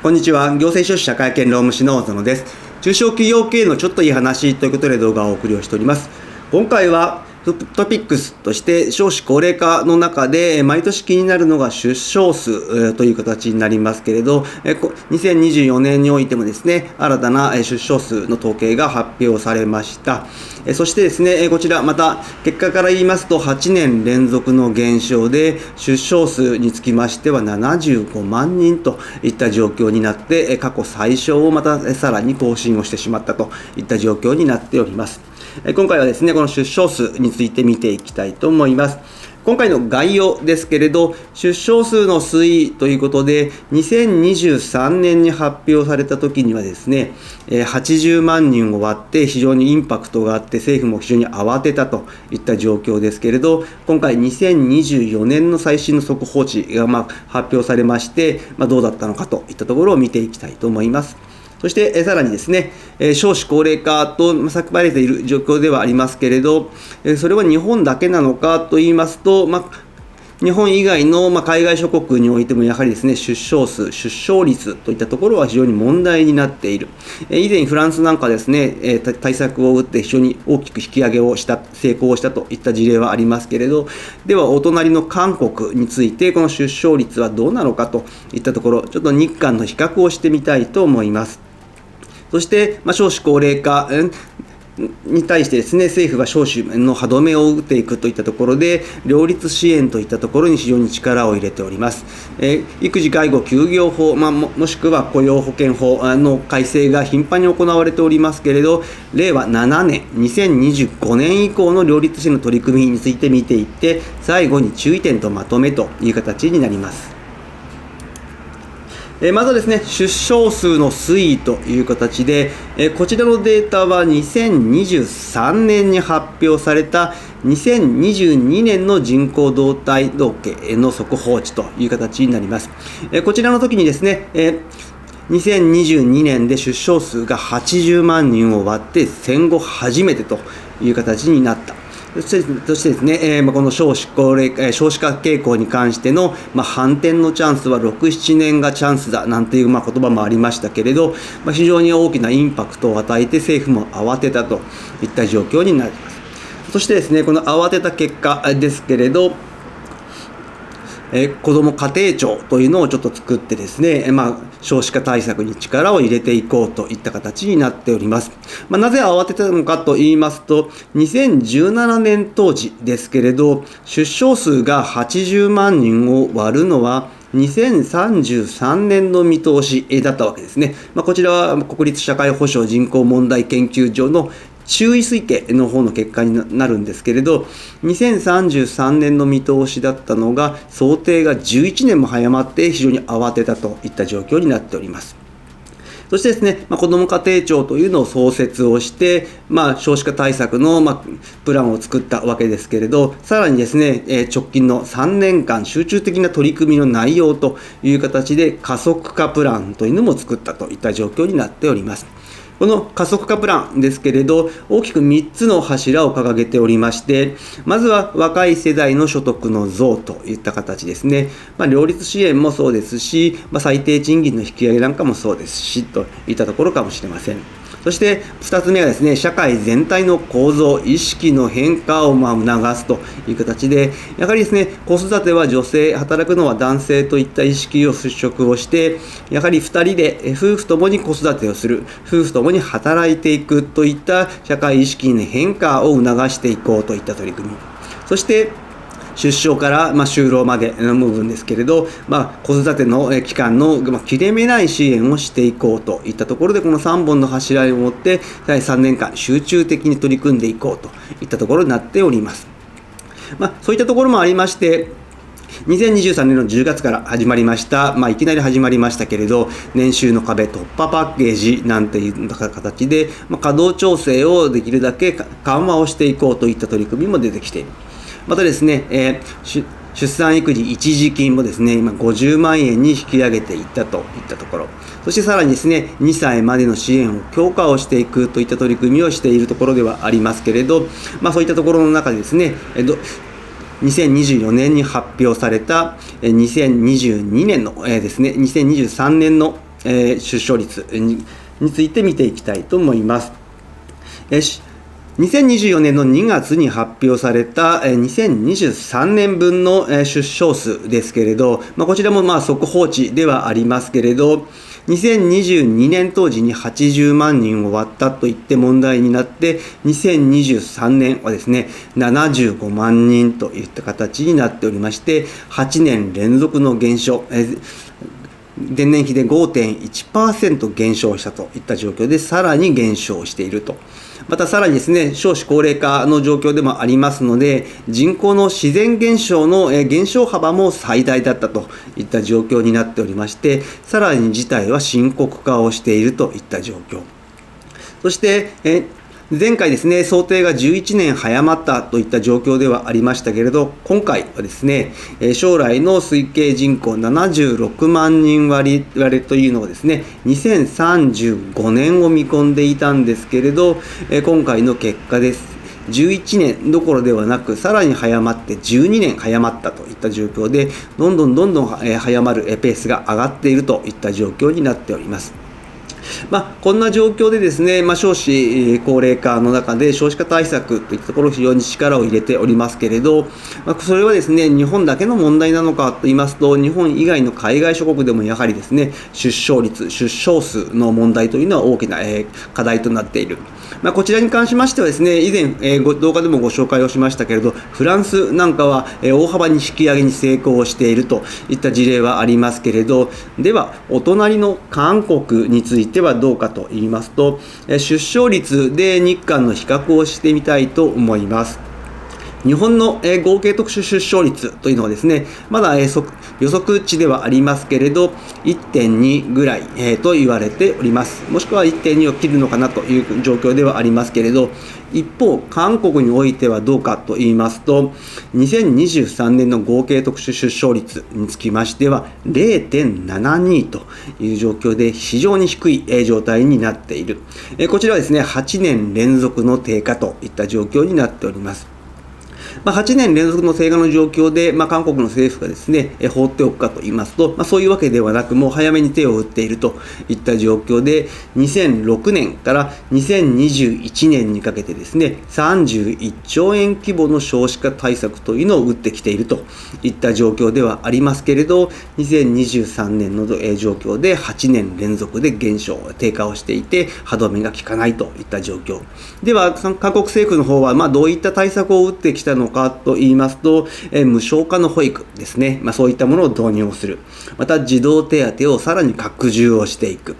こんにちは。行政書士社会権労務士の小園です。中小企業経営のちょっといい話ということで動画をお送りをしております。今回はトピックスとして少子高齢化の中で毎年気になるのが出生数という形になりますけれど、2024年においてもですね、新たな出生数の統計が発表されました。そしてですね、こちらまた結果から言いますと8年連続の減少で、出生数につきましては75万人といった状況になって、過去最小をまたさらに更新をしてしまったといった状況になっております。今回はですね、この出生数について見ていきたいと思います。今回の概要ですけれど、出生数の推移ということで、2023年に発表された時にはですね、80万人を割って非常にインパクトがあって、政府も非常に慌てたといった状況ですけれど、今回2024年の最新の速報値が発表されまして、どうだったのかといったところを見ていきたいと思います。そしてさらにですね、少子高齢化と叫ばれている状況ではありますけれど、それは日本だけなのかといいますと、日本以外の海外諸国においてもやはりですね、出生数、出生率といったところは非常に問題になっている。以前フランスなんかですね、対策を打って非常に大きく引き上げをした、成功したといった事例はありますけれど、ではお隣の韓国についてこの出生率はどうなのかといったところ、ちょっと日韓の比較をしてみたいと思います。そして、少子高齢化に対してですね、政府が少子の歯止めを打っていくといったところで、両立支援といったところに非常に力を入れております。育児介護休業法、もしくは雇用保険法の改正が頻繁に行われておりますけれど、令和7年、2025年以降の両立支援の取り組みについて見ていって、最後に注意点とまとめという形になります。まずはですね、出生数の推移という形で、こちらのデータは2023年に発表された2022年の人口動態統計の速報値という形になります。こちらの時にですね、2022年で出生数が80万人を割って戦後初めてという形になった。そしてですね、この少子化傾向に関しての、反転のチャンスは6、7年がチャンスだなんていう言葉もありましたけれど、非常に大きなインパクトを与えて政府も慌てたといった状況になります。そしてですね、この慌てた結果ですけれど、子ども家庭庁というのをちょっと作ってですね、少子化対策に力を入れていこうといった形になっております。なぜ慌てたのかと言いますと、2017年当時ですけれど、出生数が80万人を割るのは2033年の見通しだったわけですね。こちらは国立社会保障人口問題研究所の中位推計の方の結果になるんですけれど、2033年の見通しだったのが想定が11年も早まって非常に慌てたといった状況になっております。そしてですね、子ども家庭庁というのを創設をして、少子化対策の、プランを作ったわけですけれど、さらにですね、直近の3年間集中的な取り組みの内容という形で加速化プランというのも作ったといった状況になっております。この加速化プランですけれど、大きく3つの柱を掲げておりまして、まずは若い世代の所得の増といった形ですね。両立支援もそうですし、最低賃金の引き上げなんかもそうですし、といったところかもしれません。そして2つ目はですね、社会全体の構造、意識の変化を促すという形で、やはりですね、子育ては女性、働くのは男性といった意識を払拭をして、やはり2人で夫婦ともに子育てをする、夫婦ともに働いていくといった社会意識の変化を促していこうといった取り組み。そして出生から就労までの部分ですけれど、子育ての期間の切れ目ない支援をしていこうといったところで、この3本の柱を持って3年間集中的に取り組んでいこうといったところになっております。そういったところもありまして、2023年の10月から始まりました、いきなり始まりましたけれど、年収の壁突破パッケージなんていう形で、稼働調整をできるだけ緩和をしていこうといった取り組みも出てきている。またですね、出産育児一時金もですね、今50万円に引き上げていったといったところ、そしてさらにですね、2歳までの支援を強化をしていくといった取り組みをしているところではありますけれど、そういったところの中でですね、2024年に発表された2022年のですね、2023年の出生率について見ていきたいと思います。2024年の2月に発表された2023年分の出生数ですけれど、こちらも速報値ではありますけれど、2022年当時に80万人を割ったといって問題になって、2023年はですね、75万人といった形になっておりまして、8年連続の減少、前年比で 5.1% 減少したといった状況で、さらに減少していると。またさらにですね、少子高齢化の状況でもありますので、人口の自然減少の減少幅も最大だったといった状況になっておりまして、さらに事態は深刻化をしているといった状況。そして前回ですね、想定が11年早まったといった状況ではありましたけれど、今回はですね、将来の推計人口76万人割というのをですね、2035年を見込んでいたんですけれど、今回の結果です。11年どころではなく、さらに早まって12年早まったといった状況で、どんどん早まるペースが上がっているといった状況になっております。こんな状況でですね、少子高齢化の中で少子化対策といったところを非常に力を入れておりますけれど、それはですね、日本だけの問題なのかと言いますと、日本以外の海外諸国でもやはりですね、出生率、出生数の問題というのは大きな課題となっている。こちらに関しましてはですね、以前動画でもご紹介をしましたけれど、フランスなんかは大幅に引き上げに成功しているといった事例はありますけれど、ではお隣の韓国についてはどうかと言いますと、出生率で日韓の比較をしてみたいと思います。日本の合計特殊出生率というのはですね、まだ予測値ではありますけれど 1.2 ぐらいと言われております。もしくは 1.2 を切るのかなという状況ではありますけれど、一方韓国においてはどうかと言いますと、2023年の合計特殊出生率につきましては 0.72 という状況で非常に低い状態になっている。こちらはですね、8年連続の低下といった状況になっております。8年連続の低下の状況で、韓国の政府がですね、放っておくかと言いますと、そういうわけではなく、もう早めに手を打っているといった状況で、2006年から2021年にかけてですね、31兆円規模の少子化対策というのを打ってきているといった状況ではありますけれど、2023年の状況で8年連続で減少、低下をしていて、歯止めが効かないといった状況。では、韓国政府の方は、どういった対策を打ってきたのかと言いますと、無償化の保育ですね、そういったものを導入をする。また児童手当をさらに拡充をしていく。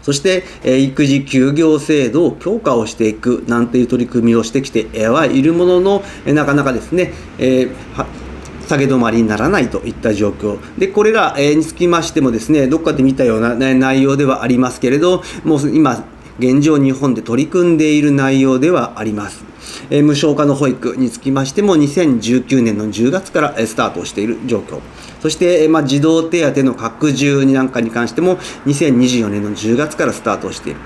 そして育児休業制度を強化をしていくなんていう取り組みをしてきてはいるものの、なかなかですね、下げ止まりにならないといった状況で、これらにつきましてもですね、どっかで見たような内容ではありますけれど、もう今現状日本で取り組んでいる内容ではあります。無償化の保育につきましても2019年の10月からスタートをしている状況。そして、児童手当の拡充なんかに関しても2024年の10月からスタートをしている。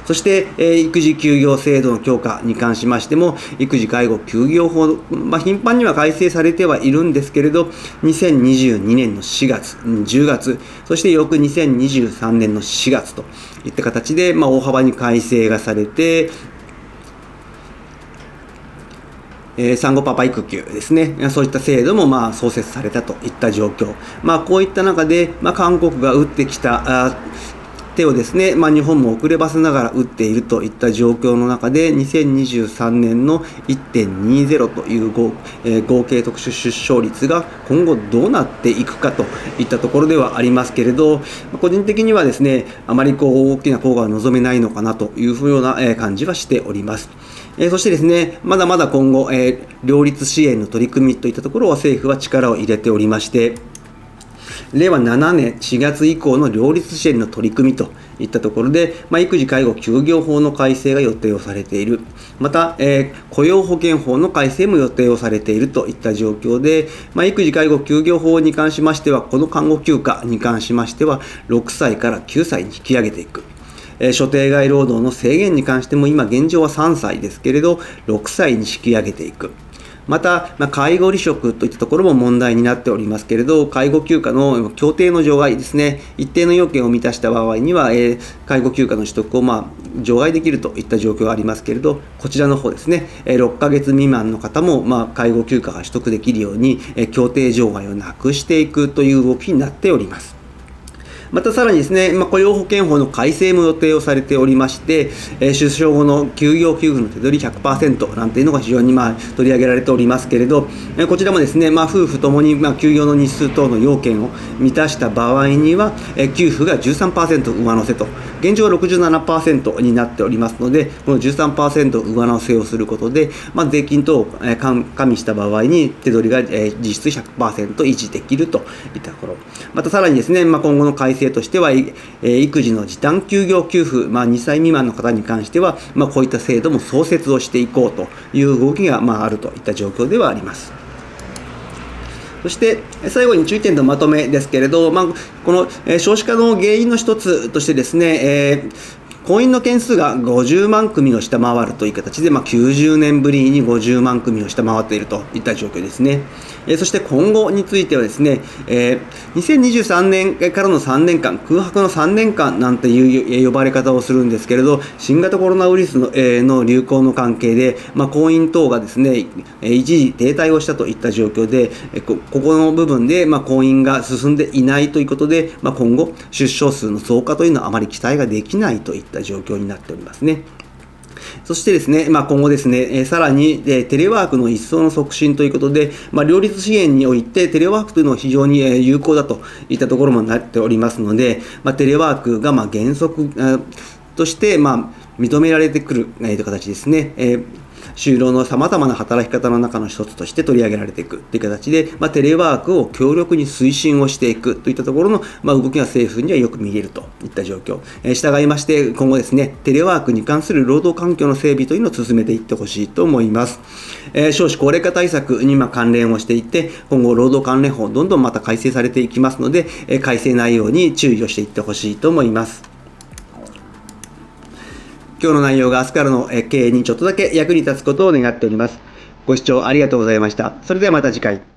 そして、育児休業制度の強化に関しましても、育児介護休業法、頻繁には改正されてはいるんですけれど、2022年の4月、10月、そして翌2023年の4月といった形で、大幅に改正がされて、産後パパ育休ですね、そういった制度も創設されたといった状況。こういった中で、韓国が打ってきた手をですね、日本も遅ればせながら打っているといった状況の中で、2023年の 1.20 という合計特殊出生率が今後どうなっていくかといったところではありますけれど、個人的にはですね、あまり大きな効果は望めないのかなというような感じはしております。そしてですね、まだまだ今後、両立支援の取り組みといったところは政府は力を入れておりまして、令和7年4月以降の両立支援の取り組みといったところで、育児介護休業法の改正が予定をされている。また、雇用保険法の改正も予定をされているといった状況で、育児介護休業法に関しましては、この看護休暇に関しましては、6歳から9歳に引き上げていく。所定外労働の制限に関しても今現状は3歳ですけれど6歳に引き上げていく。また、介護離職といったところも問題になっておりますけれど、介護休暇の協定の除外ですね、一定の要件を満たした場合には、介護休暇の取得を除外できるといった状況がありますけれど、こちらの方ですね、6ヶ月未満の方も、介護休暇が取得できるように、協定除外をなくしていくという動きになっております。またさらにですね、雇用保険法の改正も予定をされておりまして、出生後の休業給付の手取り 100% なんていうのが非常に取り上げられておりますけれど、こちらもですね、夫婦ともに休業の日数等の要件を満たした場合には、給付が 13% 上乗せと、現状は 67% になっておりますので、この 13% 上乗せをすることで、税金等を加味した場合に手取りが実質 100% 維持できるといったところ。またさらにですね、今後の改正としては、育児の時短休業給付、2歳未満の方に関しては、こういった制度も創設をしていこうという動きがあるといった状況ではあります。そして最後に注意点のまとめですけれど、この少子化の原因の一つとしてですね、婚姻の件数が50万組を下回るという形で、90年ぶりに50万組を下回っているといった状況ですね。そして今後についてはですね、2023年からの3年間、空白の3年間なんていう呼ばれ方をするんですけれど、新型コロナウイルスの流行の関係で、婚姻等がですね、一時停滞をしたといった状況で、ここの部分で婚姻が進んでいないということで、今後、出生数の増加というのはあまり期待ができないといった状況になっておりますね。そしてですね、今後ですね、さらにテレワークの一層の促進ということで、両立支援においてテレワークというのは非常に有効だといったところもなっておりますので、テレワークが原則として認められてくるという形ですね。就労のさまざまな働き方の中の一つとして取り上げられていくという形で、テレワークを強力に推進をしていくといったところの、動きが政府にはよく見えるといった状況。従いまして今後ですね、テレワークに関する労働環境の整備というのを進めていってほしいと思います。少子高齢化対策に関連をしていって、今後労働関連法どんどんまた改正されていきますので、改正内容に注意をしていってほしいと思います。今日の内容が明日からの経営にちょっとだけ役に立つことを願っております。ご視聴ありがとうございました。それではまた次回。